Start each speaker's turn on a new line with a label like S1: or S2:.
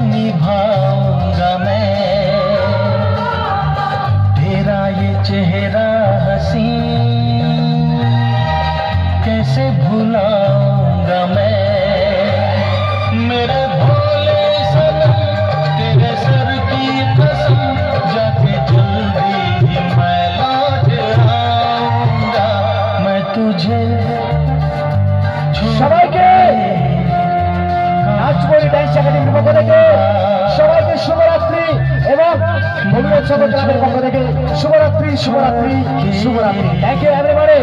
S1: निभाऊंगा मैं तेरा ये चेहरा हसी कैसे भुलाऊंगा मैं मेरे भोले सनम तेरे सर की कसम जाके जल्दी ही मैं लौट आऊंगा मैं तुझे
S2: সবাইকে নাচবলি ডান্স একাডেমির পক্ষ থেকে সবাইকে শুভরাত্রি এবং ভবিষ্যৎ ক্লাবের পক্ষ থেকে শুভরাত্রি শুভরাত্রি শুভরাত্রি। Thank you everybody.